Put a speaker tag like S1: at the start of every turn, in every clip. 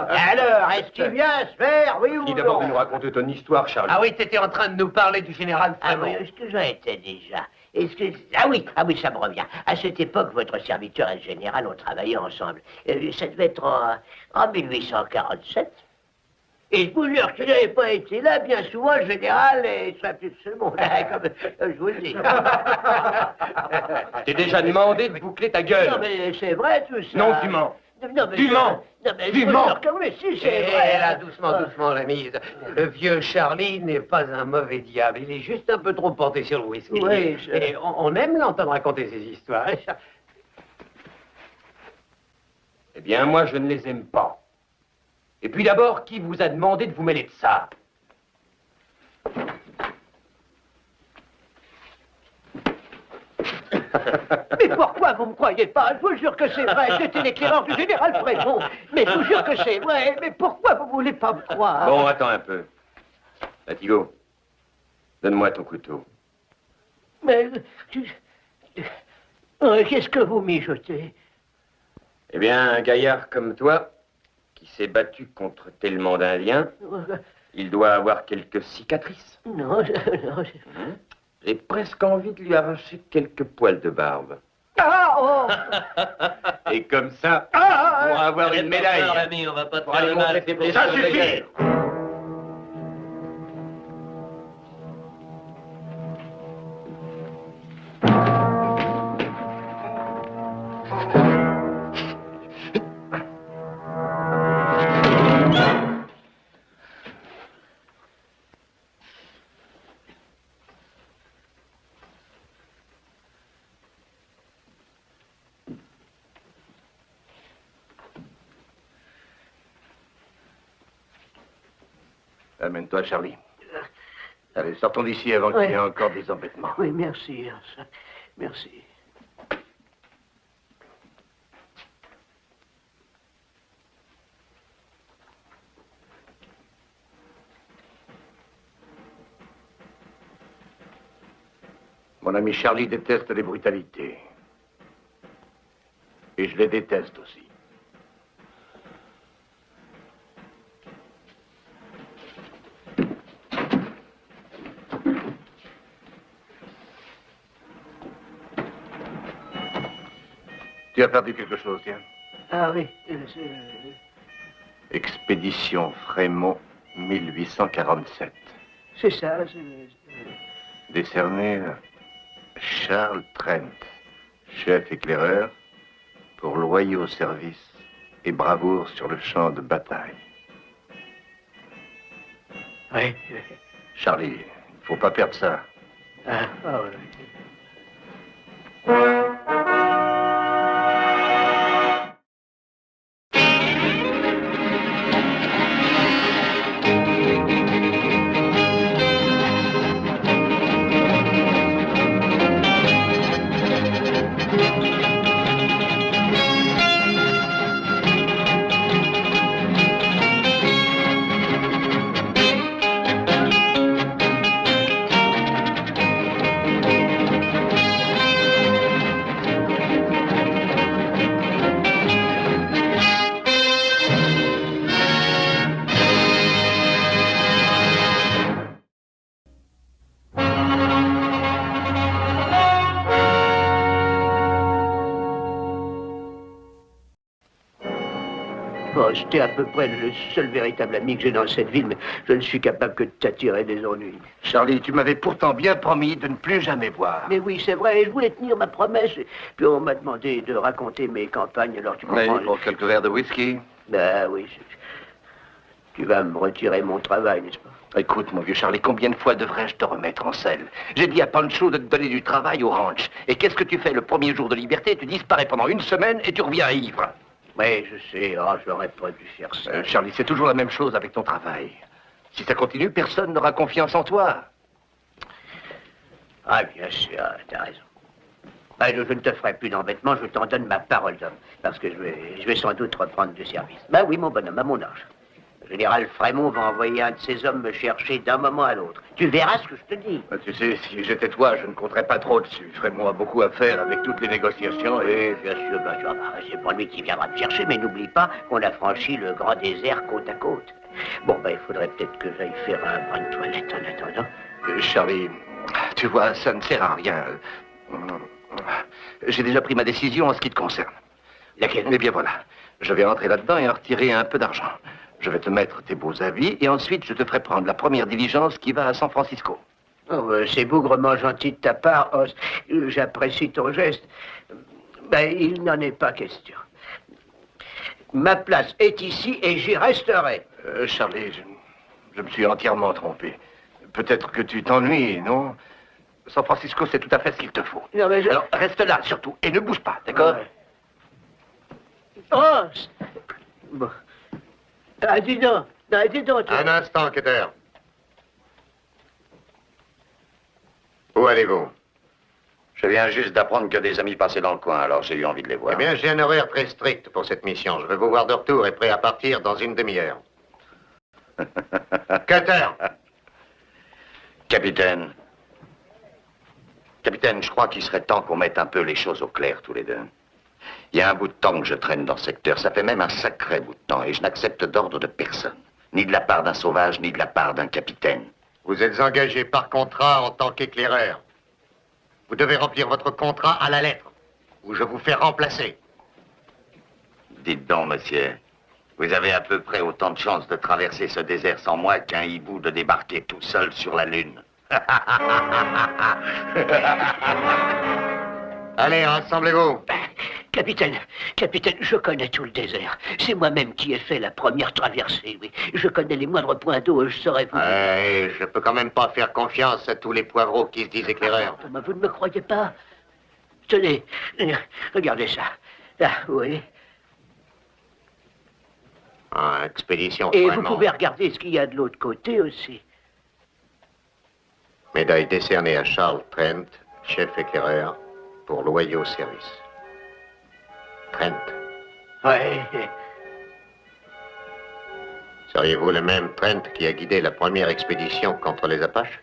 S1: Alors, est-ce qu'il vient se faire, oui ou non?
S2: Dis d'abord de nous raconter ton histoire, Charlie.
S3: Ah oui, t'étais en train de nous parler du général Frémont.
S1: Ah oui, est-ce que j'en étais déjà? Ah oui, ça me revient. À cette époque, votre serviteur et le général ont travaillé ensemble. Ça devait être en 1847. Et je vous jure qu'il n'avait pas été là, bien souvent, le général, il serait plus de ce monde-là, comme je vous le dis.
S2: Je t'ai déjà demandé de boucler ta gueule.
S1: Non, mais c'est vrai, tout ça.
S2: Non, tu mens.
S1: Non, mais
S2: Tu mens.
S1: Non, mais
S2: Tu
S1: je vous
S2: mens.
S1: jure que oui, si, c'est
S3: Et
S1: vrai.
S3: là, doucement, l'ami. Le vieux Charlie n'est pas un mauvais diable. Il est juste un peu trop porté sur le whisky.
S1: Oui,
S3: Et on aime l'entendre raconter ses histoires.
S2: Eh bien, moi, je ne les aime pas. Et puis d'abord, qui vous a demandé de vous mêler de ça?
S1: Mais pourquoi vous me croyez pas? Je vous jure que c'est vrai, c'était l'éclaireur du général Frémont. Mais je vous jure que c'est vrai, mais pourquoi vous voulez pas me croire?
S2: Bon, attends un peu. Latigo, donne-moi ton couteau.
S1: Mais... qu'est-ce que vous mijotez?
S2: Eh bien, un gaillard comme toi, qui s'est battu contre tellement d'Indiens, il doit avoir quelques cicatrices.
S1: Non,
S2: J'ai presque envie de lui arracher quelques poils de barbe.
S1: Ah, oh!
S2: Et comme ça, pour avoir une médaille.
S3: Ami, on va pas te
S2: Pour aller montrer tes blessures.
S4: Ça suffit! Amène-toi, Charlie. Allez, sortons d'ici avant qu'il y ait encore des embêtements.
S1: Oui, merci, Arsac. Merci.
S4: Mon ami Charlie déteste les brutalités. Et je les déteste aussi. Tu as perdu quelque chose, tiens.
S1: Ah oui,
S4: Expédition Frémont, 1847.
S1: c'est ça.
S4: Décerné à Charles Trent, chef éclaireur, pour loyaux services et bravoure sur le champ de bataille.
S1: Oui.
S4: Charlie, il ne faut pas perdre ça.
S1: Oui. Bon, c'était à peu près le seul véritable ami que j'ai dans cette ville, mais je ne suis capable que de t'attirer des ennuis.
S4: Charlie, tu m'avais pourtant bien promis de ne plus jamais boire.
S1: Mais oui, c'est vrai, je voulais tenir ma promesse. Puis on m'a demandé de raconter mes campagnes, alors tu comprends...
S4: Oui, pour quelques verres de whisky.
S1: Ben oui, tu vas me retirer mon travail, n'est-ce pas?
S4: Écoute, mon vieux Charlie, combien de fois devrais-je te remettre en selle? J'ai dit à Pancho de te donner du travail au ranch. Et qu'est-ce que tu fais le premier jour de liberté? Tu disparais pendant une semaine et tu reviens ivre.
S1: Oui, je sais, j'aurais pas dû faire ça.
S4: Charlie, c'est toujours la même chose avec ton travail. Si ça continue, personne n'aura confiance en toi.
S1: Ah, bien sûr, t'as raison. Ben, je ne te ferai plus d'embêtement, je t'en donne ma parole d'homme. Parce que je vais sans doute reprendre du service. Ben oui, mon bonhomme, à mon âge. Le général Frémont va envoyer un de ses hommes me chercher d'un moment à l'autre. Tu verras ce que je te dis.
S4: Tu sais, si j'étais toi, je ne compterais pas trop dessus. Frémont a beaucoup à faire avec toutes les négociations et...
S1: Bien sûr, c'est pas lui qui viendra me chercher, mais n'oublie pas qu'on a franchi le grand désert côte à côte. Bon, il faudrait peut-être que j'aille faire un bain de toilette en attendant.
S4: Charlie, tu vois, ça ne sert à rien. J'ai déjà pris ma décision en ce qui te concerne.
S1: Laquelle?
S4: Eh bien voilà, je vais entrer là-dedans et en retirer un peu d'argent. Je vais te mettre tes beaux habits et ensuite je te ferai prendre la première diligence qui va à San Francisco.
S1: Oh, c'est bougrement gentil de ta part, Os. J'apprécie ton geste. Il n'en est pas question. Ma place est ici et j'y resterai.
S4: Charlie, je me suis entièrement trompé. Peut-être que tu t'ennuies, non? San Francisco, c'est tout à fait ce qu'il te faut.
S1: Non, mais
S4: Alors, reste là, surtout, et ne bouge pas, d'accord?
S1: Os! Bon. Dis donc.
S5: Un instant, Keter. Où allez-vous?
S6: Je viens juste d'apprendre que des amis passaient dans le coin, alors j'ai eu envie de les voir.
S5: Eh bien, j'ai un horaire très strict pour cette mission. Je vais vous voir de retour et prêt à partir dans une demi-heure. Keter!
S6: Capitaine, je crois qu'il serait temps qu'on mette un peu les choses au clair, tous les deux. Il y a un bout de temps que je traîne dans ce secteur. Ça fait même un sacré bout de temps. Et je n'accepte d'ordre de personne. Ni de la part d'un sauvage, ni de la part d'un capitaine.
S5: Vous êtes engagé par contrat en tant qu'éclaireur. Vous devez remplir votre contrat à la lettre, ou je vous fais remplacer.
S6: Dites donc, monsieur, vous avez à peu près autant de chances de traverser ce désert sans moi qu'un hibou de débarquer tout seul sur la Lune.
S5: Allez, rassemblez-vous.
S1: Capitaine, je connais tout le désert. C'est moi-même qui ai fait la première traversée, oui. Je connais les moindres points d'eau, je saurais vous...
S5: Je peux quand même pas faire confiance à tous les poivreaux qui se disent éclaireurs.
S1: Vous ne me croyez pas? Tenez, regardez ça. Là, oui.
S5: Expédition
S1: Et
S5: Frémont.
S1: vous pouvez regarder ce qu'il y a de l'autre côté aussi.
S5: Médaille décernée à Charles Trent, chef éclaireur, pour loyaux services. Trent.
S1: Ouais.
S5: Seriez-vous le même Trent qui a guidé la première expédition contre les Apaches?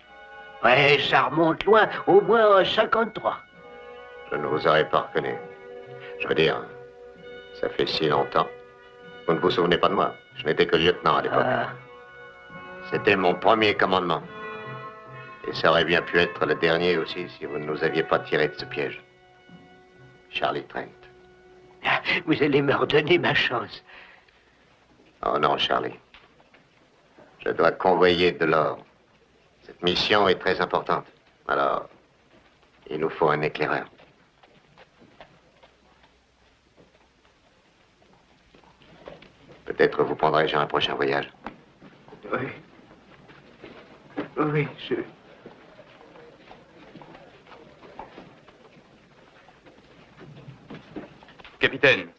S1: Ouais, ça remonte loin, au moins 53.
S5: Je ne vous aurais pas reconnu. Je veux dire, ça fait si longtemps. Vous ne vous souvenez pas de moi. Je n'étais que lieutenant à l'époque. C'était mon premier commandement. Et ça aurait bien pu être le dernier aussi si vous ne nous aviez pas tiré de ce piège. Charlie Trent.
S1: Vous allez me redonner ma chance.
S5: Oh non, Charlie. Je dois convoyer de l'or. Cette mission est très importante. Alors, il nous faut un éclaireur. Peut-être vous prendrai-je à un prochain voyage.
S1: Oui. Oui,
S2: Capitaine,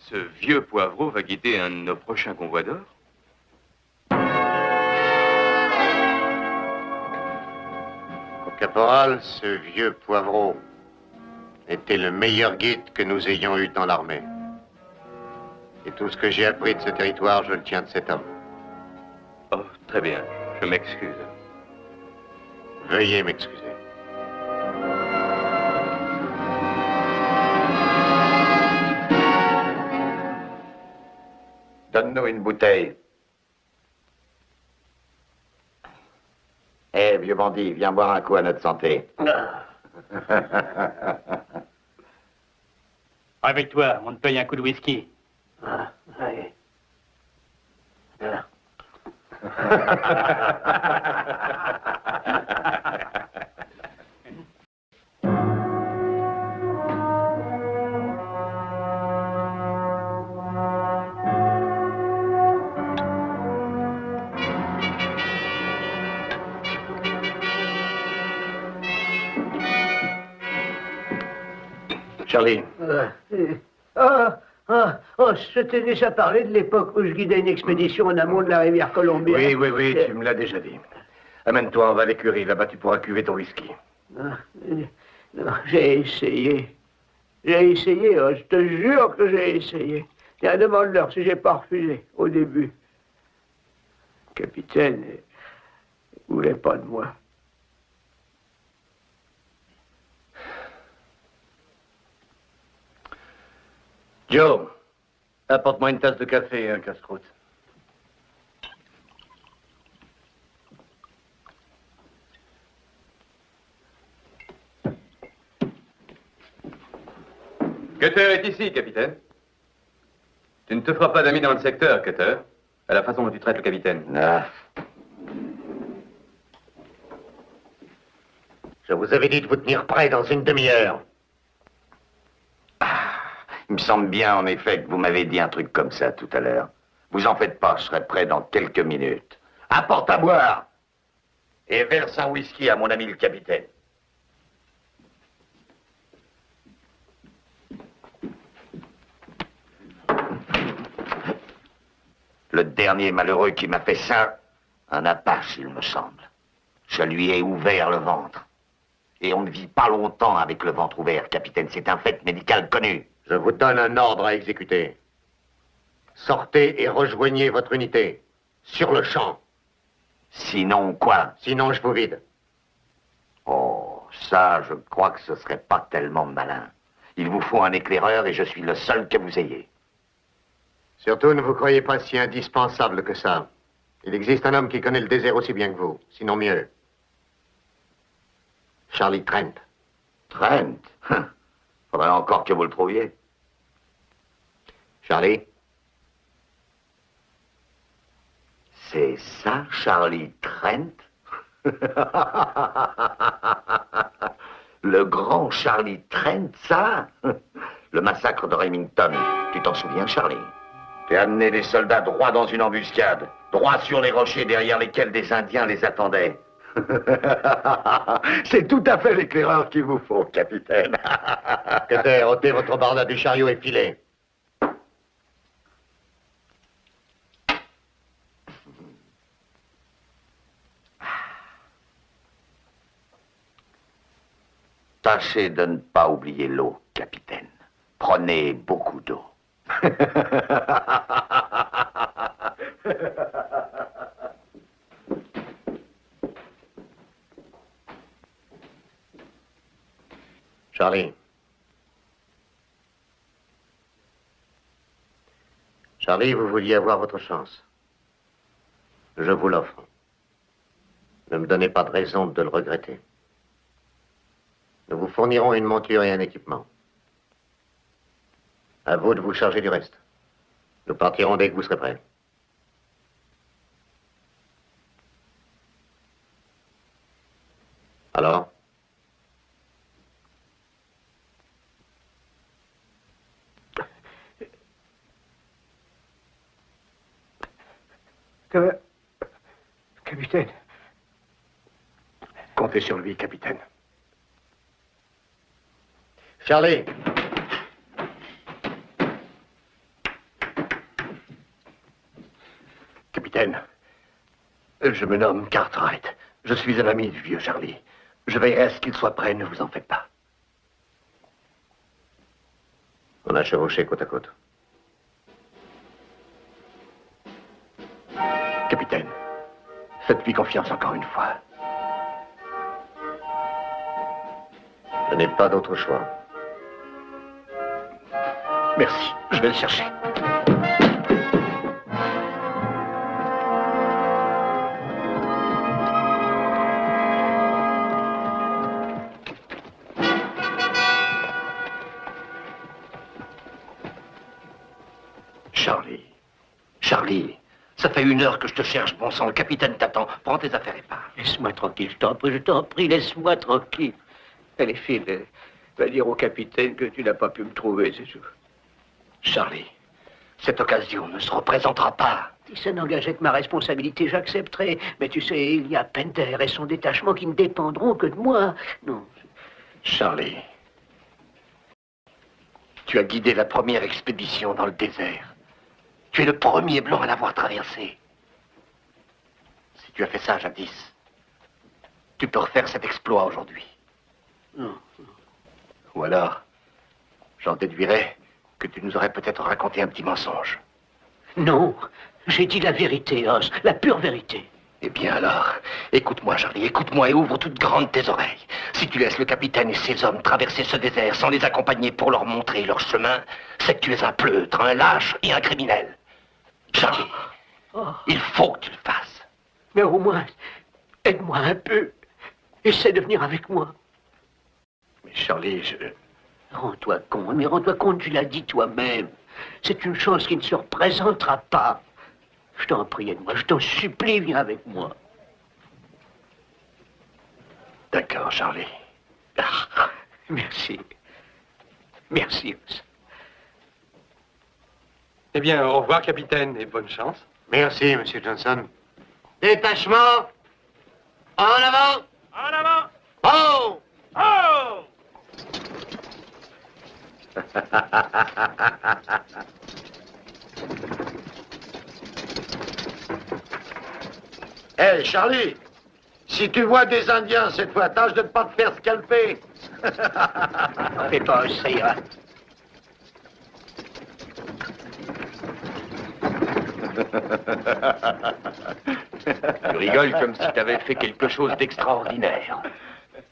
S2: ce vieux poivreau va guider un de nos prochains convois d'or?
S5: Caporal, ce vieux poivreau était le meilleur guide que nous ayons eu dans l'armée. Et tout ce que j'ai appris de ce territoire, je le tiens de cet homme.
S2: Oh, très bien. Je m'excuse.
S5: Veuillez m'excuser.
S6: Donne-nous une bouteille. Eh, vieux bandit, viens boire un coup à notre santé.
S7: Avec toi, on te paye un coup de whisky.
S1: oui.
S4: Charlie.
S1: Je t'ai déjà parlé de l'époque où je guidais une expédition en amont de la rivière Columbia.
S4: Oui, tu me l'as déjà dit. Amène-toi, on va à l'écurie, là-bas tu pourras cuver ton whisky.
S1: Non, j'ai essayé. Je te jure que j'ai essayé.
S3: Tiens, demande-leur si j'ai pas refusé au début. Le capitaine ne voulait pas de moi.
S4: Joe, apporte-moi une tasse de café et un casse-croûte.
S2: Cutter est ici, capitaine. Tu ne te feras pas d'amis dans le secteur, Cutter, à la façon dont tu traites le capitaine.
S6: Ah.
S5: Je vous avais dit de vous tenir prêt dans une demi-heure.
S6: Il me semble bien, en effet, que vous m'avez dit un truc comme ça tout à l'heure. Vous en faites pas, je serai prêt dans quelques minutes. Apporte à boire et verse un whisky à mon ami le capitaine. Le dernier malheureux qui m'a fait ça, un Apache, il me semble. Je lui ai ouvert le ventre. Et on ne vit pas longtemps avec le ventre ouvert, capitaine. C'est un fait médical connu.
S5: Je vous donne un ordre à exécuter. Sortez et rejoignez votre unité. Sur le champ.
S6: Sinon quoi?
S5: Sinon, je vous vide.
S6: Oh, ça, je crois que ce serait pas tellement malin. Il vous faut un éclaireur et je suis le seul que vous ayez.
S5: Surtout, ne vous croyez pas si indispensable que ça. Il existe un homme qui connaît le désert aussi bien que vous, sinon mieux. Charlie Trent.
S6: Trent? Faudrait encore que vous le trouviez.
S5: Charlie?
S6: C'est ça, Charlie Trent? Le grand Charlie Trent, ça? Le massacre de Remington. Tu t'en souviens, Charlie? Tu as amené des soldats droit dans une embuscade, droit sur les rochers derrière lesquels des Indiens les attendaient. C'est tout à fait l'éclaireur qu'il vous faut, capitaine.
S5: Cutter, ôtez votre barda du chariot et filez.
S6: Tâchez de ne pas oublier l'eau, capitaine. Prenez beaucoup d'eau.
S5: Charlie. Charlie, vous vouliez avoir votre chance. Je vous l'offre. Ne me donnez pas de raison de le regretter. Nous vous fournirons une monture et un équipement. À vous de vous charger du reste. Nous partirons dès que vous serez prêts. Alors?
S3: Capitaine. Comptez sur lui, capitaine.
S5: Charlie!
S4: Capitaine, je me nomme Cartwright. Je suis un ami du vieux Charlie. Je veillerai à ce qu'il soit prêt, ne vous en faites pas.
S5: On a chevauché côte à côte.
S4: Capitaine, faites-lui confiance encore une fois.
S5: Je n'ai pas d'autre choix.
S4: Merci, je vais le chercher. Charlie, ça fait 1 heure que je te cherche, bon sang. Le capitaine t'attend. Prends tes affaires et pars.
S3: Laisse-moi tranquille, je t'en prie, laisse-moi tranquille. Allez, file, va dire au capitaine que tu n'as pas pu me trouver, c'est tout.
S4: Charlie, cette occasion ne se représentera pas.
S3: Si ça n'engageait que ma responsabilité, j'accepterais. Mais tu sais, il y a Penter et son détachement qui ne dépendront que de moi. Non.
S4: Charlie, tu as guidé la première expédition dans le désert. Tu es le premier blanc à l'avoir traversé. Si tu as fait ça jadis, tu peux refaire cet exploit aujourd'hui.
S3: Non.
S4: Ou alors, j'en déduirais que tu nous aurais peut-être raconté un petit mensonge.
S3: Non, j'ai dit la vérité, Os, la pure vérité.
S4: Eh bien alors, écoute-moi, Charlie, écoute-moi et ouvre toutes grandes tes oreilles. Si tu laisses le capitaine et ses hommes traverser ce désert sans les accompagner pour leur montrer leur chemin, c'est que tu es un pleutre, un lâche et un criminel. Charlie, il faut que tu le fasses.
S3: Mais au moins, aide-moi un peu. Essaie de venir avec moi.
S4: Mais Charlie,
S3: Rends-toi compte, mais rends-toi compte, tu l'as dit toi-même. C'est une chose qui ne se représentera pas. Je t'en prie, aide-moi, je t'en supplie, viens avec moi.
S4: D'accord, Charlie.
S3: Merci. Merci.
S7: Eh bien, au revoir, capitaine, et bonne chance.
S5: Merci, Monsieur Johnson. Détachement. En avant.
S7: En avant!
S5: Oh!
S7: Oh!
S5: Hé, Charlie, si tu vois des Indiens cette fois, tâche de ne pas te faire scalper.
S3: Fais pas, ça ira.
S2: Tu rigoles comme si tu avais fait quelque chose d'extraordinaire.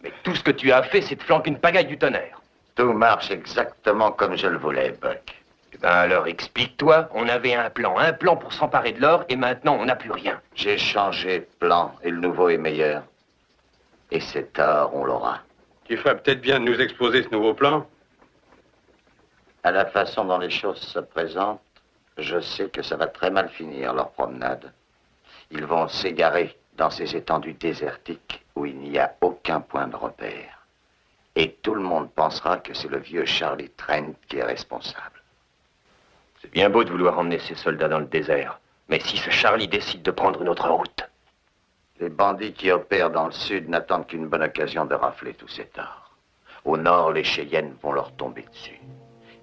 S2: Mais tout ce que tu as fait, c'est de flanquer une pagaille du tonnerre.
S6: Tout marche exactement comme je le voulais, Buck.
S2: Eh ben alors, explique-toi, on avait un plan pour s'emparer de l'or, et maintenant on n'a plus rien.
S6: J'ai changé de plan et le nouveau est meilleur. Et cet or, on l'aura.
S7: Tu ferais peut-être bien de nous exposer ce nouveau plan.
S6: À la façon dont les choses se présentent, je sais que ça va très mal finir, leur promenade. Ils vont s'égarer dans ces étendues désertiques où il n'y a aucun point de repère. Et tout le monde pensera que c'est le vieux Charlie Trent qui est responsable.
S2: C'est bien beau de vouloir emmener ces soldats dans le désert. Mais si ce Charlie décide de prendre une autre route...
S6: Les bandits qui opèrent dans le sud n'attendent qu'une bonne occasion de rafler tout cet or. Au nord, les Cheyennes vont leur tomber dessus.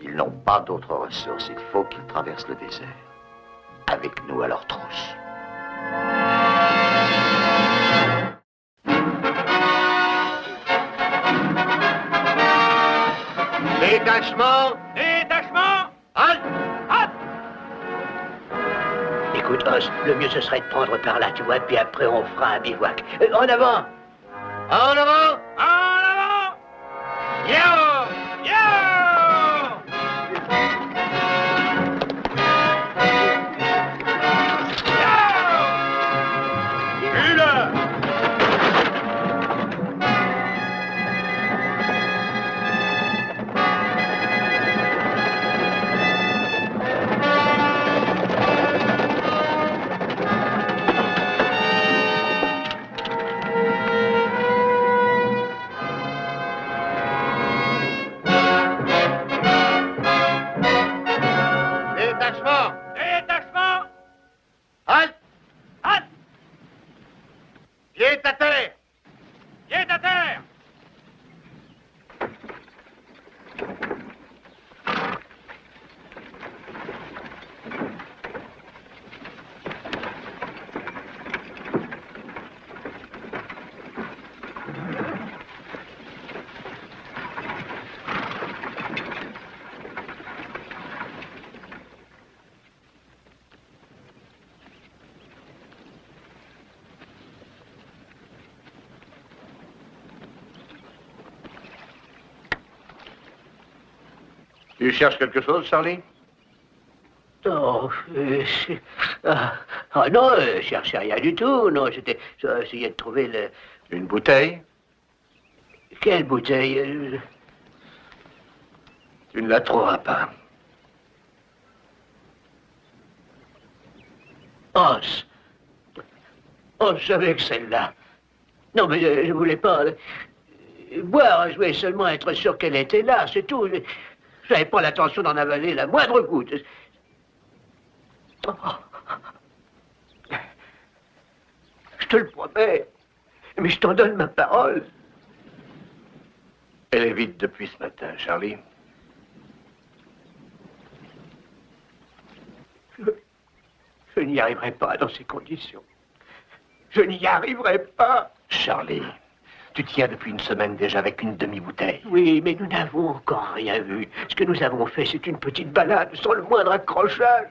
S6: Ils n'ont pas d'autres ressources. Il faut qu'ils traversent le désert. Avec nous à leur trousse.
S5: Détachement.
S7: Détachement!
S5: Halte.
S7: Hâte!
S3: Écoute, Os, le mieux ce serait de prendre par là, tu vois, puis après on fera un bivouac. En avant!
S5: En avant.
S7: En avant!
S5: Yo.
S7: Yo!
S5: Détachement.
S7: Détachement!
S5: Halte.
S7: Hâte!
S5: Pied à terre.
S7: Pied à terre!
S4: Tu cherches quelque chose, Charlie?
S3: Oh, non, je cherchais rien du tout, non, j'essayais de trouver le...
S4: Une bouteille?
S3: Quelle bouteille?
S4: Tu ne la trouveras pas.
S3: Os. Oh, je savais que celle-là. Non, mais je voulais pas boire, je voulais seulement être sûr qu'elle était là, c'est tout. Je n'avais pas l'intention d'en avaler la moindre goutte. Oh. Je te le promets, mais je t'en donne ma parole.
S4: Elle est vide depuis ce matin, Charlie.
S3: Je n'y arriverai pas dans ces conditions. Je n'y arriverai pas.
S4: Charlie, Tu tiens depuis une semaine déjà avec une demi-bouteille.
S3: Oui, mais nous n'avons encore rien vu. Ce que nous avons fait, c'est une petite balade sans le moindre accrochage.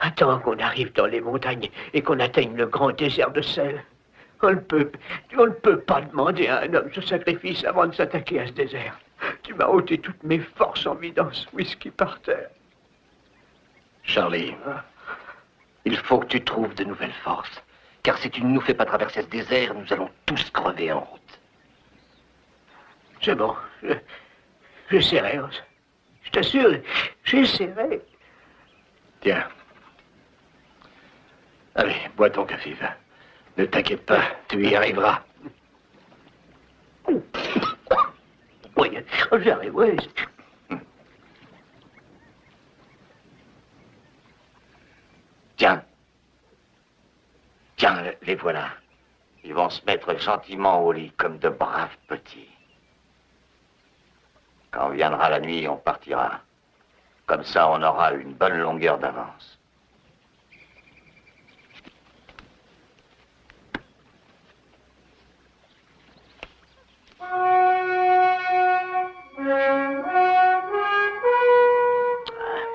S3: Attends qu'on arrive dans les montagnes et qu'on atteigne le grand désert de sel. On ne peut pas demander à un homme ce sacrifice avant de s'attaquer à ce désert. Tu m'as ôté toutes mes forces en vidant ce whisky par terre.
S4: Charlie, il faut que tu trouves de nouvelles forces. Car si tu ne nous fais pas traverser ce désert, nous allons tous crever en route.
S3: C'est bon. J'essaierai. Je t'assure, j'essaierai.
S4: Tiens. Allez, bois ton café, va. Ne t'inquiète pas, tu y arriveras.
S3: Oui, j'arrive, oui.
S6: Tiens. Tiens, les voilà. Ils vont se mettre gentiment au lit, comme de braves petits. Quand viendra la nuit, on partira. Comme ça, on aura une bonne longueur d'avance.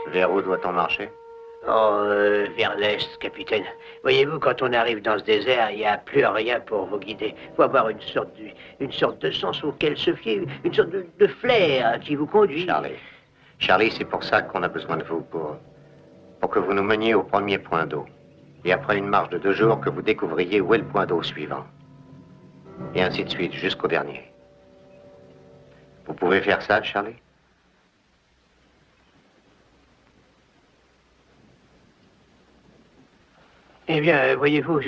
S5: Vers où doit-on marcher?
S3: Oh, vers l'est, capitaine. Voyez-vous, quand on arrive dans ce désert, il n'y a plus rien pour vous guider. Il faut avoir une sorte de sens auquel se fier, une sorte de flair qui vous conduit.
S5: Charlie, c'est pour ça qu'on a besoin de vous, pour que vous nous meniez au premier point d'eau. Et après une marche de 2 jours, que vous découvriez où est le point d'eau suivant. Et ainsi de suite, jusqu'au dernier. Vous pouvez faire ça, Charlie?
S3: Eh bien, voyez-vous,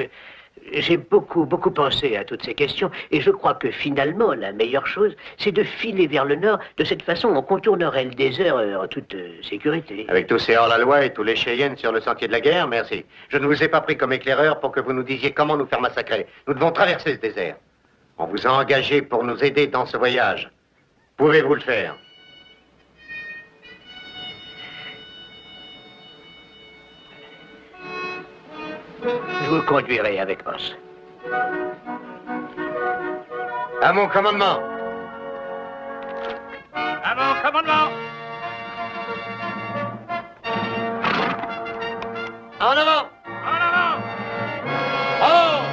S3: j'ai beaucoup pensé à toutes ces questions, et je crois que finalement, la meilleure chose, c'est de filer vers le nord. De cette façon, on contournerait le désert en toute sécurité.
S5: Avec tous ces hors-la-loi et tous les Cheyennes sur le sentier de la guerre, merci. Je ne vous ai pas pris comme éclaireur pour que vous nous disiez comment nous faire massacrer. Nous devons traverser ce désert. On vous a engagé pour nous aider dans ce voyage. Pouvez-vous le faire?
S3: Je vous conduirai avec Moss.
S5: À mon commandement.
S7: À mon commandement.
S5: En avant!
S7: En avant.
S5: Oh!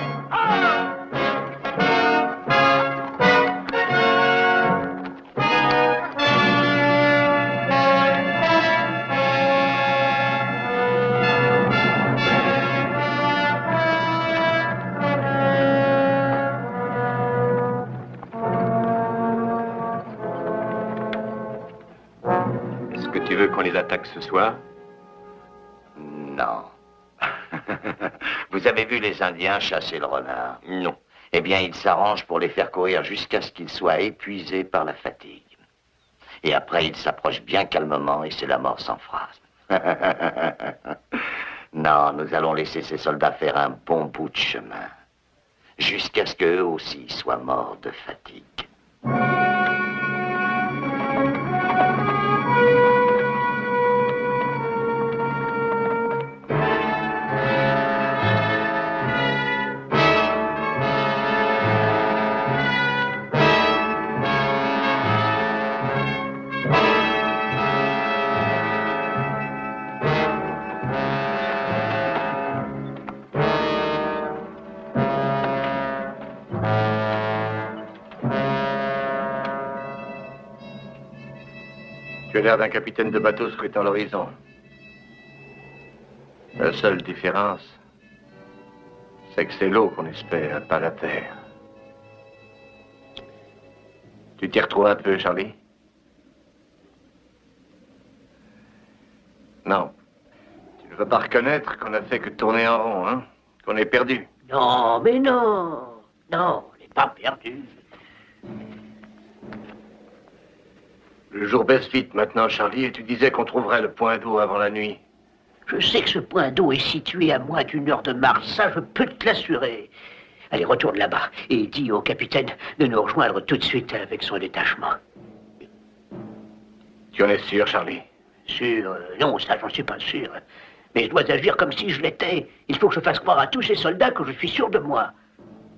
S2: Est-ce que tu veux qu'on les attaque ce soir?
S6: Non. Vous avez vu les Indiens chasser le renard?
S2: Non.
S6: Eh bien, ils s'arrangent pour les faire courir jusqu'à ce qu'ils soient épuisés par la fatigue. Et après, ils s'approchent bien calmement et c'est la mort sans phrase. Non, nous allons laisser ces soldats faire un bon bout de chemin. Jusqu'à ce qu'eux aussi soient morts de fatigue.
S4: Tu as l'air d'un capitaine de bateau scrutant l'horizon. La seule différence, c'est que c'est l'eau qu'on espère, pas la terre. Tu t'y retrouves un peu, Charlie? Non. Tu ne veux pas reconnaître qu'on n'a fait que tourner en rond, hein? Qu'on est perdu.
S3: Non, mais non. Non, on n'est pas perdu.
S4: Le jour baisse vite maintenant, Charlie, et tu disais qu'on trouverait le point d'eau avant la nuit.
S3: Je sais que ce point d'eau est situé à moins d'1 heure de marche, ça je peux te l'assurer. Allez, retourne là-bas et dis au capitaine de nous rejoindre tout de suite avec son détachement.
S4: Tu en es sûr, Charlie?
S3: Sûr? Non, ça j'en suis pas sûr. Mais je dois agir comme si je l'étais. Il faut que je fasse croire à tous ces soldats que je suis sûr de moi.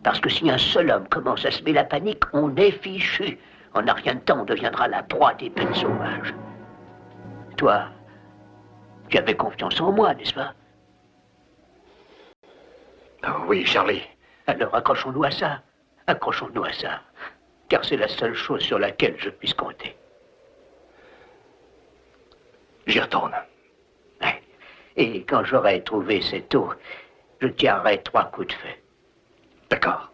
S3: Parce que si un seul homme commence à semer la panique, on est fichu. En un rien de temps, on deviendra la proie des bêtes sauvages. Toi, tu avais confiance en moi, n'est-ce pas?
S4: Oh, oui, Charlie.
S3: Alors accrochons-nous à ça. Accrochons-nous à ça. Car c'est la seule chose sur laquelle je puisse compter.
S4: J'y retourne.
S3: Ouais. Et quand j'aurai trouvé cette eau, je tirerai 3 coups de feu.
S4: D'accord.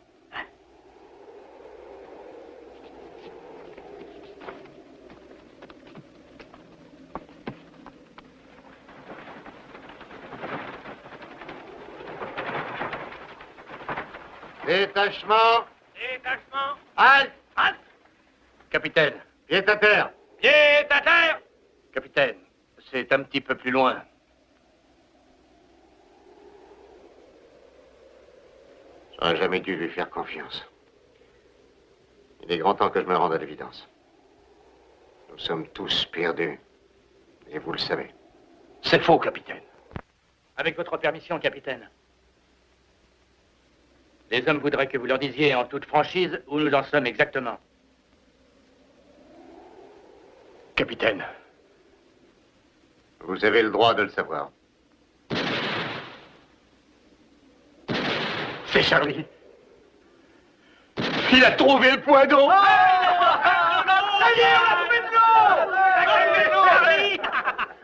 S5: Détachement.
S7: Détachement.
S5: Halte.
S7: Halte.
S4: Capitaine.
S5: Pied à terre.
S7: Pied à terre.
S4: Capitaine, c'est un petit peu plus loin.
S5: J'aurais jamais dû lui faire confiance. Il est grand temps que je me rende à l'évidence. Nous sommes tous perdus. Et vous le savez.
S4: C'est faux, capitaine.
S7: Avec votre permission, capitaine. Les hommes voudraient que vous leur disiez en toute franchise où nous en sommes exactement.
S4: Capitaine.
S5: Vous avez le droit de le savoir.
S4: C'est Charlie. Il a trouvé le point d'eau.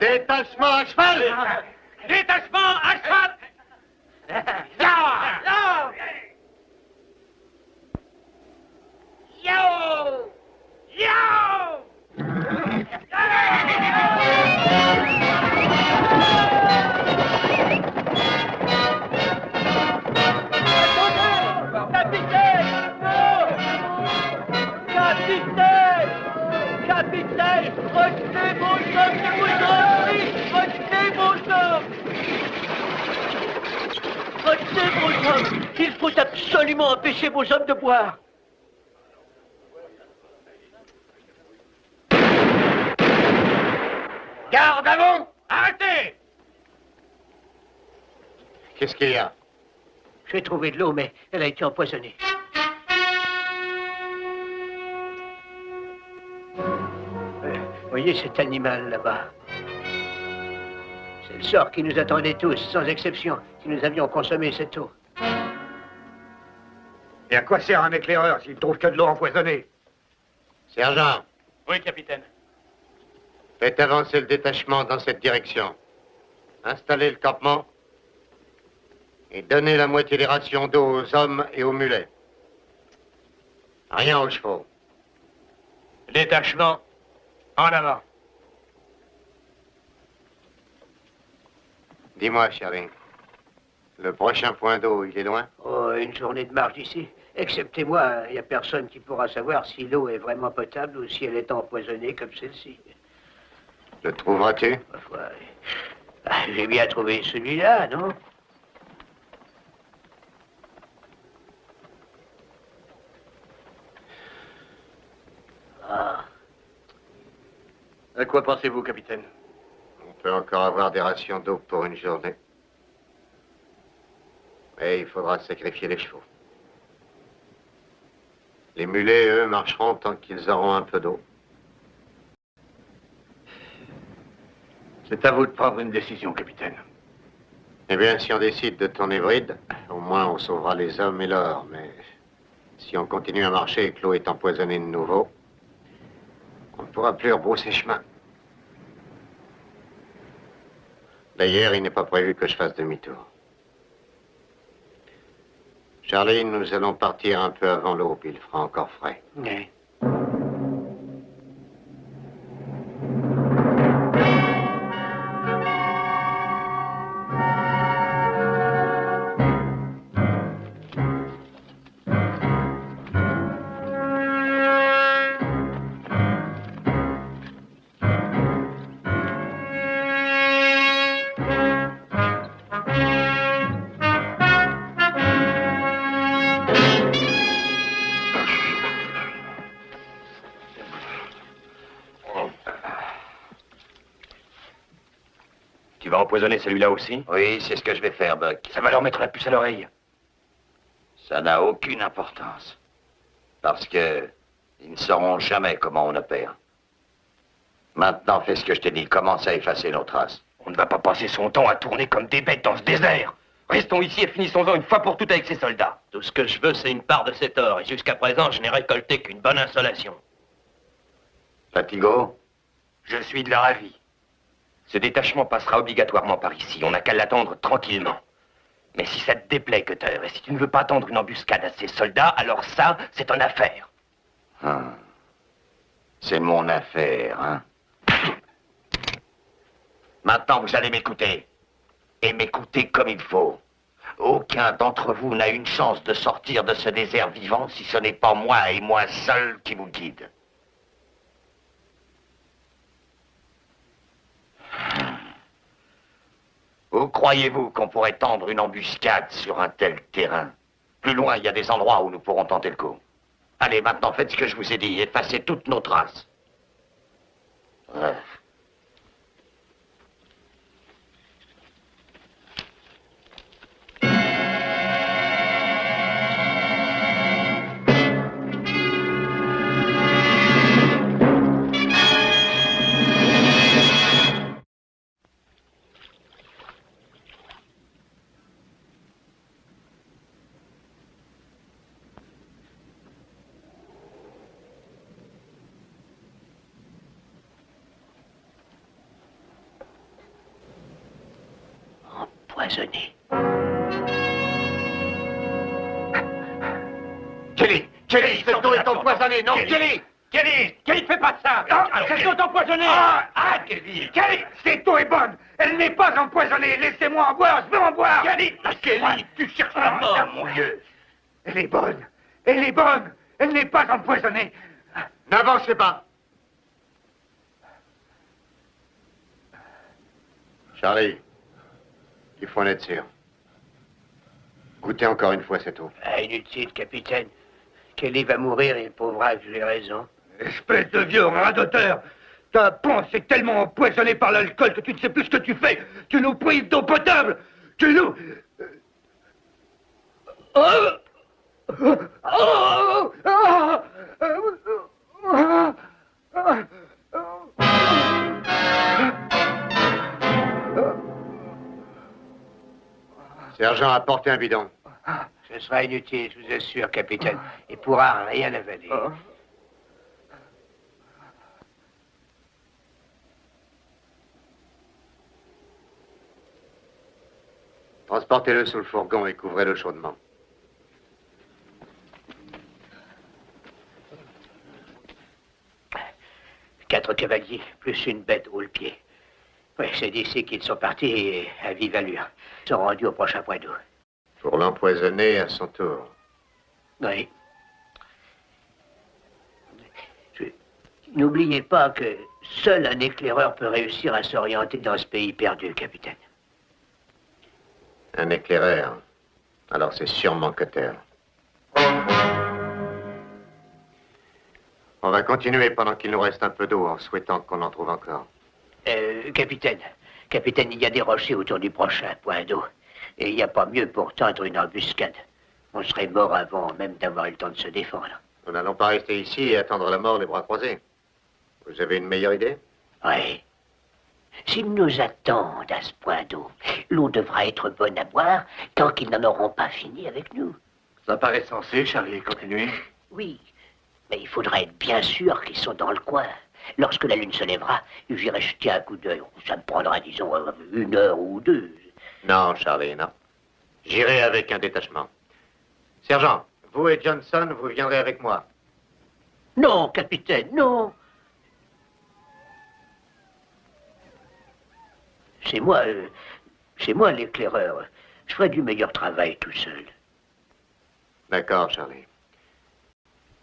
S5: Détachement à cheval.
S7: Détachement à cheval. Yo! Yo!
S3: Capitaine, retenez vos hommes de vos hommes, retenez vos hommes. Retenez vos hommes. Il faut absolument empêcher vos hommes de boire.
S7: Garde à vous! Arrêtez!
S5: Qu'est-ce qu'il y a?
S3: J'ai trouvé de l'eau, mais elle a été empoisonnée. Voyez cet animal là-bas. C'est le sort qui nous attendait tous, sans exception, si nous avions consommé cette eau.
S7: Et à quoi sert un éclaireur s'il trouve que de l'eau empoisonnée?
S5: Sergent,
S7: Oui, capitaine.
S5: faites avancer le détachement dans cette direction. Installez le campement et donnez la moitié des rations d'eau aux hommes et aux mulets. Rien aux chevaux.
S7: Détachement. En avant.
S5: Dis-moi, Charlie, le prochain point d'eau, il est loin?
S3: Oh, une journée de marche d'ici. Excepté moi, il n'y a personne qui pourra savoir si l'eau est vraiment potable ou si elle est empoisonnée comme celle-ci.
S5: Le trouveras-tu?
S3: Ma foi, j'ai bien trouvé celui-là, non? Ah.
S4: À quoi pensez-vous, capitaine?
S5: On peut encore avoir des rations d'eau pour une journée. Mais il faudra sacrifier les chevaux. Les mulets, eux, marcheront tant qu'ils auront un peu d'eau.
S4: C'est à vous de prendre une décision, capitaine.
S5: Eh bien, si on décide de tourner bride, au moins on sauvera les hommes et l'or. Mais si on continue à marcher et que l'eau est empoisonnée de nouveau, on ne pourra plus rebrousser chemin. D'ailleurs, il n'est pas prévu que je fasse demi-tour. Charlie, nous allons partir un peu avant l'eau, puis il fera encore frais.
S3: Oui.
S2: Tu vas empoisonner celui-là aussi?
S6: Oui, c'est ce que je vais faire, Buck.
S4: Ça va leur mettre la puce à l'oreille.
S6: Ça n'a aucune importance. Parce que ils ne sauront jamais comment on opère. Maintenant, fais ce que je t'ai dit. Commence à effacer nos traces.
S4: On ne va pas passer son temps à tourner comme des bêtes dans ce désert. Restons ici et finissons-en une fois pour toutes avec ces soldats.
S7: Tout ce que je veux, c'est une part de cet or. Et jusqu'à présent, je n'ai récolté qu'une bonne insolation.
S6: Fatigo?
S4: Je suis de leur avis. Ce détachement passera obligatoirement par ici. On n'a qu'à l'attendre tranquillement. Mais si ça te déplaît, Cutter, et si tu ne veux pas attendre une embuscade à ces soldats, alors ça, c'est ton affaire.
S6: C'est mon affaire, hein? Maintenant, vous allez m'écouter. Et m'écouter comme il faut. Aucun d'entre vous n'a une chance de sortir de ce désert vivant si ce n'est pas moi et moi seul qui vous guide. Où croyez-vous qu'on pourrait tendre une embuscade sur un tel terrain? Plus loin, il y a des endroits où nous pourrons tenter le coup. Allez, maintenant, faites ce que je vous ai dit. Effacez toutes nos traces. Ouais.
S1: Empoisonné.
S6: Kelly, ce dos est empoisonné, non, Kelly!
S7: Kelly, fais pas ça! Cette eau est empoisonnée!
S6: Kelly! Kelly, cette eau est bonne! Elle n'est pas empoisonnée! Laissez-moi en boire, je veux en boire!
S7: Kelly, tu cherches la mort, mon Dieu!
S6: Elle est bonne! Elle est bonne! Elle n'est pas empoisonnée!
S5: N'avancez pas. Charlie, il faut en être sûr. Goûtez encore une fois cette eau.
S3: Inutile, capitaine. Kelly va mourir et le pauvre Ag, j'ai raison.
S6: Espèce de vieux radoteur! Ta panse est tellement empoisonnée par l'alcool que tu ne sais plus ce que tu fais! Tu nous prives d'eau potable! Tu nous...
S5: Sergent, apportez un bidon.
S3: Ce sera inutile, je vous assure, capitaine. Il pourra rien avaler.
S5: Transportez-le sous le fourgon et couvrez-le chaudement.
S3: Quatre cavaliers, plus une bête au pied. Oui, c'est d'ici qu'ils sont partis à vive allure. Ils sont rendus au prochain point d'eau.
S5: Pour l'empoisonner à son tour.
S3: Oui. N'oubliez pas que seul un éclaireur peut réussir à s'orienter dans ce pays perdu, capitaine.
S5: Un éclaireur. Alors c'est sûrement Cutter. On va continuer pendant qu'il nous reste un peu d'eau en souhaitant qu'on en trouve encore.
S3: Capitaine, il y a des rochers autour du prochain point d'eau. Et il n'y a pas mieux pour tendre une embuscade. On serait mort avant même d'avoir eu le temps de se défendre.
S5: Nous n'allons pas rester ici et attendre la mort les bras croisés. Vous avez une meilleure idée?
S1: Oui. S'ils nous attendent à ce point d'eau, l'eau devra être bonne à boire tant qu'ils n'en auront pas fini avec nous.
S4: Ça paraît sensé, Charlie. Continuez.
S1: Oui, mais il faudra être bien sûr qu'ils sont dans le coin. Lorsque la lune se lèvera, j'irai jeter un coup d'œil. Ça me prendra, disons, 1 heure ou 2.
S5: Non, Charlie, non. J'irai avec un détachement. Sergent, vous et Johnson, vous viendrez avec moi.
S3: Non, capitaine, non. C'est moi l'éclaireur. Je ferai du meilleur travail tout seul.
S5: D'accord, Charlie.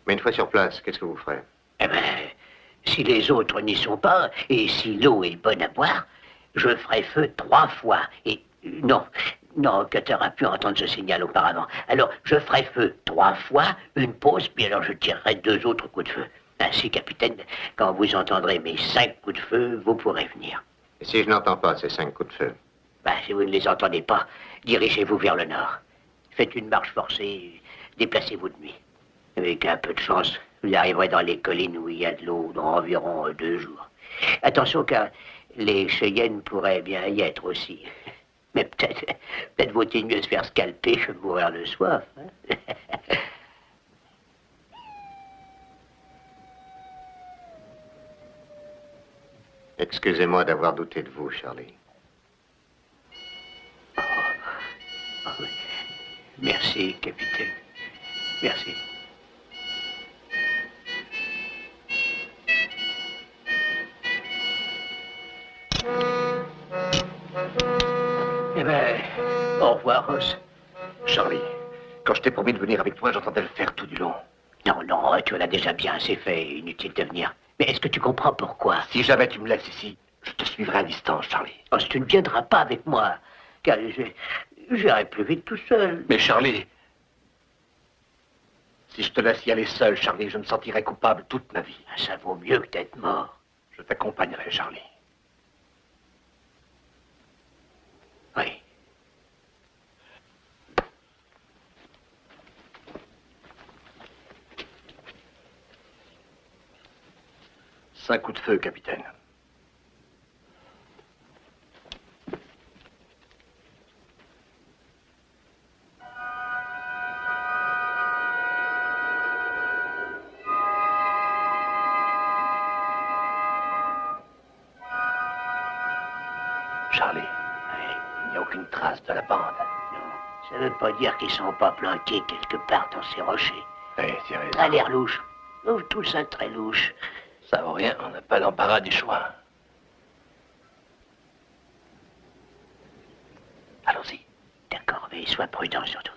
S5: Mais une fois sur place, qu'est-ce que vous ferez?
S1: Eh bien, si les autres n'y sont pas, et si l'eau est bonne à boire, je ferai feu 3 fois. Et non, Cutter a pu entendre ce signal auparavant. Alors, je ferai feu 3 fois, une pause, puis alors je tirerai 2 autres coups de feu. Ainsi, capitaine, quand vous entendrez mes 5 coups de feu, vous pourrez venir.
S5: Et si je n'entends pas ces 5 coups de feu?
S1: Si vous ne les entendez pas, dirigez-vous vers le nord. Faites une marche forcée Déplacez-vous de nuit. Avec un peu de chance, vous arriverez dans les collines où il y a de l'eau dans environ 2 jours. Attention, car les cheyennes pourraient bien y être aussi. Mais peut-être vaut-il mieux se faire scalper que mourir de soif. Hein.
S5: Excusez-moi d'avoir douté de vous, Charlie.
S1: Merci, capitaine. Merci. Eh ben, au revoir, Ross.
S4: Charlie, quand je t'ai promis de venir avec toi, j'entendais le faire tout du long.
S1: Non, tu en as déjà bien assez fait, inutile de venir. Mais est-ce que tu comprends pourquoi?
S4: Si jamais tu me laisses ici, je te suivrai à distance, Charlie.
S1: Oh, si tu ne viendras pas avec moi, car j'irai plus vite tout seul.
S4: Mais Charlie, si je te laisse y aller seul, Charlie, je me sentirai coupable toute ma vie.
S1: Ça vaut mieux que d'être mort.
S4: Je t'accompagnerai, Charlie.
S1: Oui.
S4: Cinq coups de feu, capitaine. Charlie, il n'y a aucune trace de la bande.
S1: Non, ça ne veut pas dire qu'ils sont pas planqués quelque part dans ces rochers.
S4: Oui, c'est raison.
S1: Ça a l'air louche. Oh, tout ça très louche.
S4: Ça vaut rien, on n'a pas l'embarras du choix. Allons-y.
S1: D'accord, mais sois prudent surtout.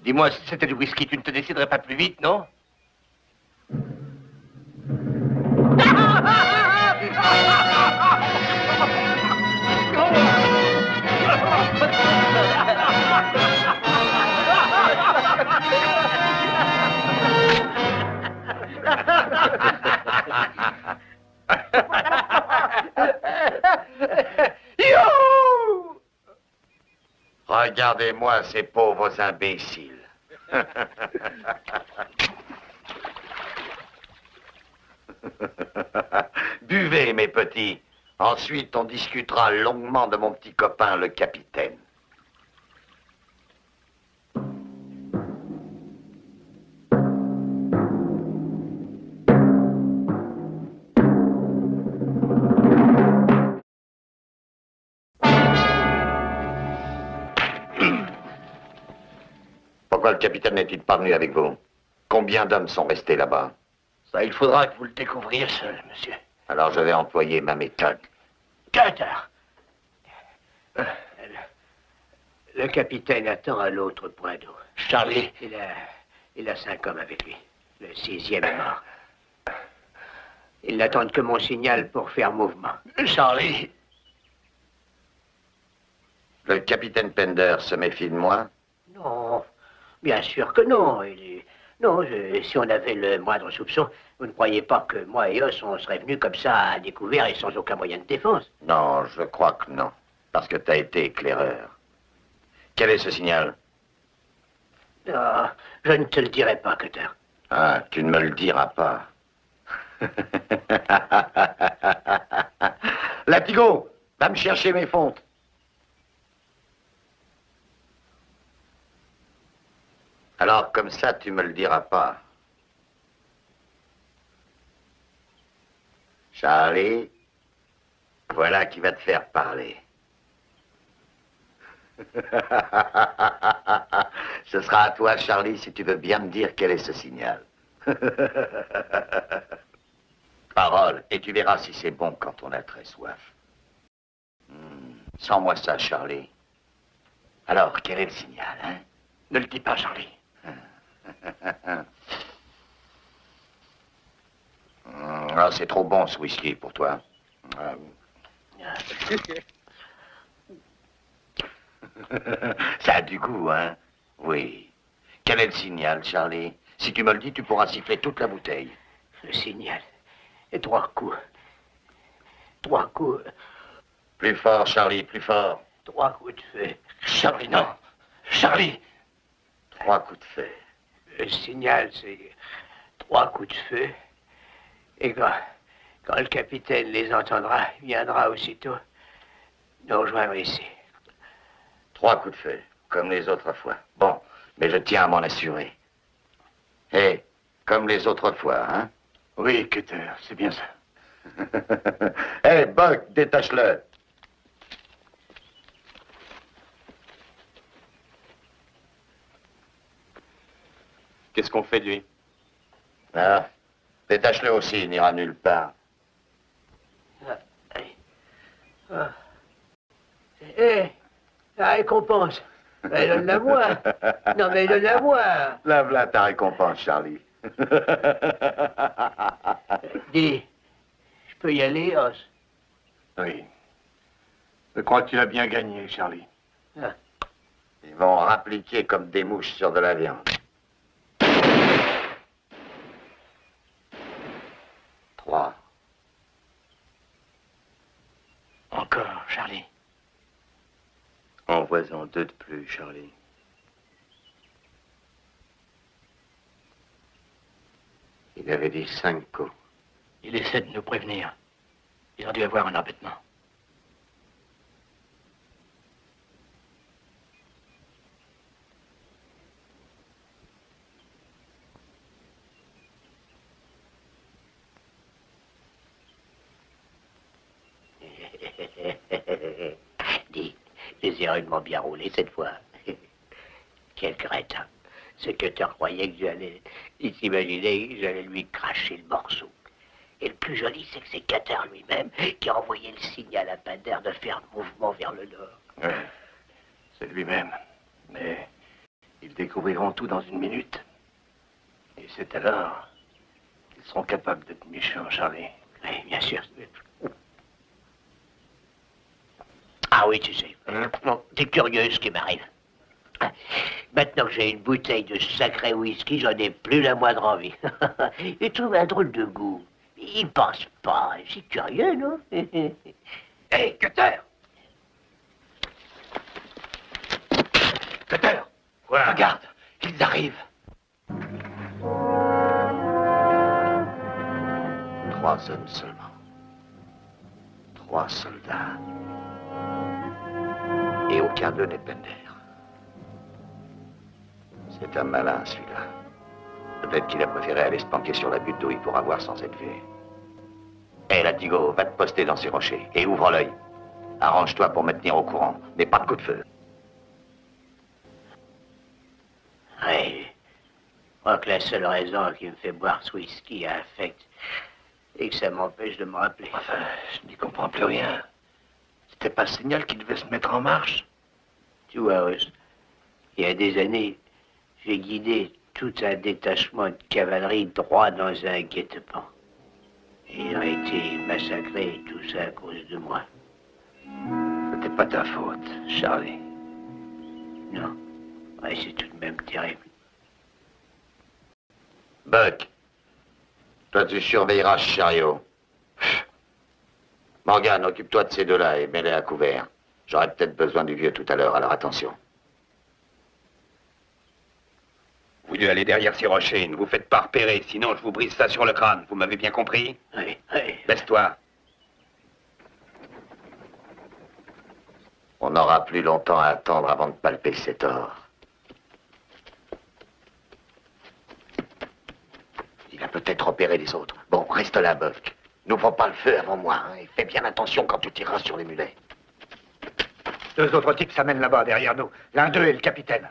S4: Dis-moi, si c'était du whisky, tu ne te déciderais pas plus vite, non?
S6: Regardez-moi ces pauvres imbéciles. Buvez, mes petits. Ensuite, on discutera longuement de mon petit copain, le capitaine. Pourquoi le capitaine n'est-il pas venu avec vous? Combien d'hommes sont restés là-bas?
S4: Ça, il faudra que vous le découvriez seul, monsieur.
S6: Alors je vais employer ma méthode.
S1: Cutter! Le capitaine attend à l'autre point d'eau.
S4: Charlie.
S1: Il a 5 hommes avec lui. Le 6e est mort. Ils n'attendent que mon signal pour faire mouvement.
S4: Charlie.
S6: Le capitaine Pender se méfie de moi?
S1: Non, bien sûr que non. Non, si on avait le moindre soupçon, vous ne croyez pas que moi et Os, on serait venus comme ça à découvert et sans aucun moyen de défense?
S6: Non, je crois que non. Parce que t'as été éclaireur. Quel est ce signal?
S1: Non, je ne te le dirai pas, Cutter.
S6: Ah, tu ne me le diras pas. Latigo, va me chercher mes fontes. Alors, comme ça, tu me le diras pas. Charlie, voilà qui va te faire parler. Ce sera à toi, Charlie, si tu veux bien me dire quel est ce signal. Parole, et tu verras si c'est bon quand on a très soif. Sens-moi ça, Charlie. Alors, quel est le signal, hein?
S4: Ne le dis pas, Charlie.
S6: Ah, c'est trop bon, ce whisky, pour toi. Ah. Ça a du goût, hein? Oui. Quel est le signal, Charlie? Si tu me le dis, tu pourras siffler toute la bouteille.
S3: Le signal. Et 3 coups. 3 coups.
S6: Plus fort, Charlie, plus fort.
S3: 3 coups de feu.
S4: Charlie, non. Charlie.
S6: 3 coups de feu.
S3: Le signal, c'est 3 coups de feu. Et quand le capitaine les entendra, il viendra aussitôt nous rejoindre ici.
S6: 3 coups de feu, comme les autres fois. Bon, mais je tiens à m'en assurer. Hé, comme les autres fois, hein?
S4: Oui, Cutter, c'est bien ça.
S6: Hé, Buck, détache-le.
S2: Qu'est-ce qu'on fait de lui?
S6: Ah, détache-le aussi, il n'ira nulle part.
S3: La récompense. Mais donne-la moi. Non, mais donne-la moi.
S6: Là, voilà ta récompense, Charlie.
S3: Dis, je peux y aller, Os?
S4: Oui. Je crois que tu as bien gagné, Charlie.
S6: Ils vont rappliquer comme des mouches sur de la viande. 3.
S4: Encore, Charlie.
S2: Envoie-en 2 de plus, Charlie.
S5: Il avait dit 5 coups.
S4: Il essaie de nous prévenir. Il a dû avoir un embêtement.
S1: Dis, je les ai rudement bien roulés cette fois. Quel crétin. Ce que tu croyais que j'allais... Il s'imaginait que j'allais lui cracher le morceau. Et le plus joli, c'est que c'est Cutter lui-même qui a envoyé le signal à Pader de faire le mouvement vers le nord.
S4: Oui, c'est lui-même. Mais ils découvriront tout dans une minute. Et c'est alors qu'ils seront capables d'être méchants, Charlie.
S1: Oui, bien sûr. Ah oui, tu sais. Bon, c'est curieux ce qui m'arrive. Maintenant que j'ai une bouteille de sacré whisky, j'en ai plus la moindre envie. Il trouve un drôle de goût. Il pense pas. C'est curieux, non?
S4: Hé, Cutter! Cutter!
S2: Quoi?
S4: Regarde, ils arrivent.
S6: 3 hommes seulement. 3 soldats. Et aucun d'eux n'est Pender. C'est un malin, celui-là. Peut-être qu'il a préféré aller se planquer sur la butte d'où il pourra voir sans être vu. Hé, Latigo, va te poster dans ces rochers et ouvre l'œil. Arrange-toi pour me tenir au courant, mais pas de coup de feu.
S1: Oui. Je crois que la seule raison qui me fait boire ce whisky à affect, c'est que ça m'empêche de me rappeler.
S4: Enfin, je n'y comprends plus rien. C'était pas le signal qui devait se mettre en marche?
S1: Tu vois, Os, il y a des années, j'ai guidé tout un détachement de cavalerie droit dans un guet-apens. Ils ont été massacrés, tout ça à cause de moi.
S4: C'était pas ta faute, Charlie.
S1: Non. Ouais, c'est tout de même terrible.
S6: Buck, toi tu surveilleras ce chariot. Morgan, occupe-toi de ces deux-là et mets-les à couvert. J'aurai peut-être besoin du vieux tout à l'heure, alors attention.
S2: Vous devez aller derrière ces rochers, ne vous faites pas repérer, sinon je vous brise ça sur le crâne, vous m'avez bien compris?
S1: Oui, oui.
S2: Laisse-toi.
S6: On n'aura plus longtemps à attendre avant de palper cet or. Il a peut-être repéré les autres. Bon, reste là, Buck. N'ouvre pas le feu avant moi, hein, et fais bien attention quand tu tireras sur les mulets.
S4: 2 autres types s'amènent là-bas, derrière nous. L'un d'eux est le capitaine.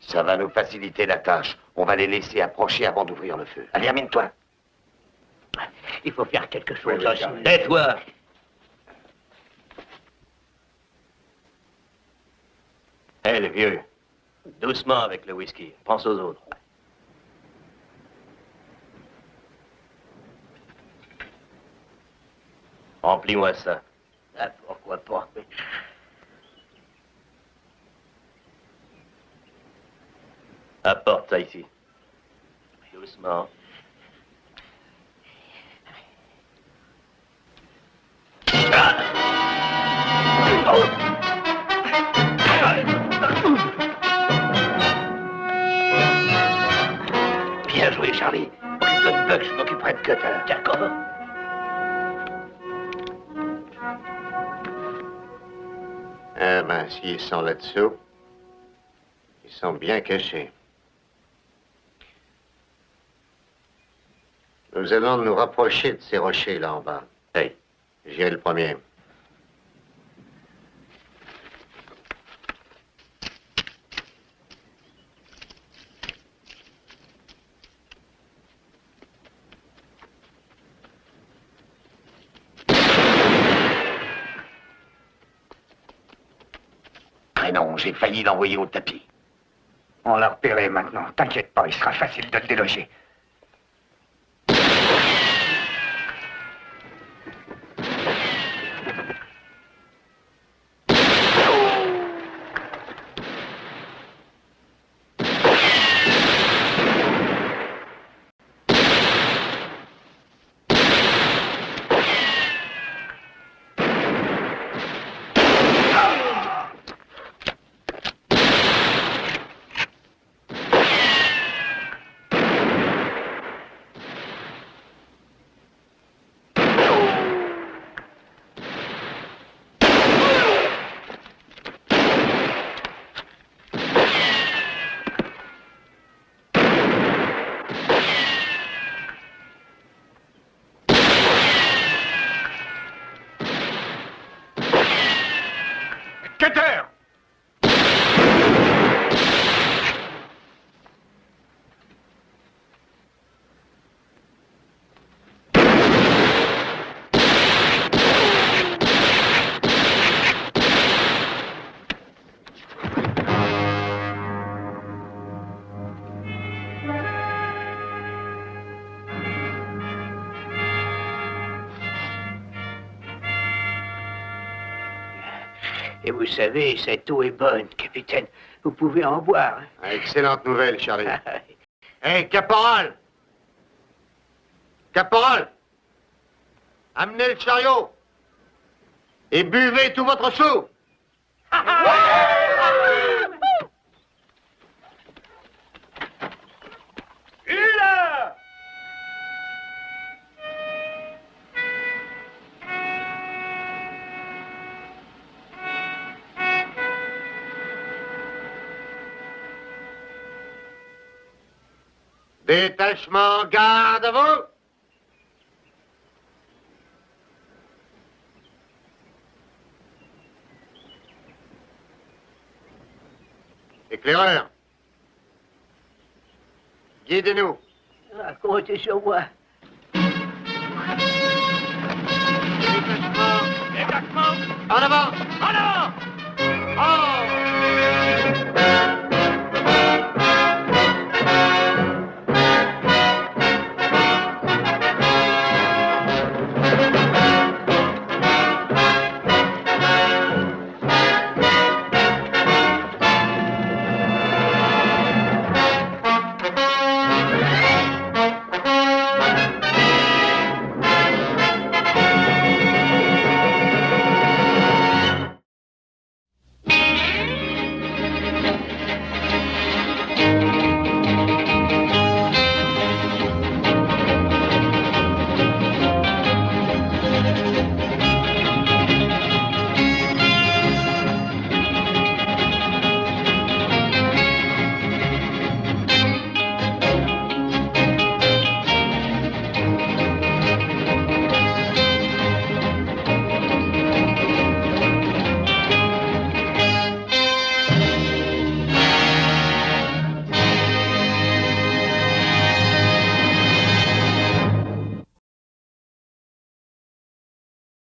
S6: Ça va nous faciliter la tâche. On va les laisser approcher avant d'ouvrir le feu. Allez, amène-toi.
S1: Il faut faire quelque chose.
S2: Oui,
S1: Os.
S2: tais-toi.
S7: Hé, le vieux. Doucement avec le whisky. Pense aux autres. Remplis-moi ça.
S1: Ah, pourquoi pas?
S7: Apporte ça ici. Doucement.
S4: Bien joué, Charlie. Occupe-toi de Buck, je m'occuperai de Cutter.
S3: D'accord.
S5: Ah ben, s'ils sont là-dessous, ils sont bien cachés. Nous allons nous rapprocher de ces rochers là en bas.
S6: Hey.
S5: J'irai le premier.
S4: Ah non, j'ai failli l'envoyer au tapis. On l'a repéré maintenant. T'inquiète pas, il sera facile de le déloger.
S8: Cutter!
S3: Et vous savez, cette eau est bonne, capitaine. Vous pouvez en boire.
S5: Ah, excellente nouvelle, Charlie. Hé, caporal! Caporal! Amenez le chariot! Et buvez tout votre soupe! Détachement, garde à vous! Éclaireur, guidez-nous.
S3: Ah, comptez sur moi.
S5: Détachement,
S8: Détachement!
S5: en avant!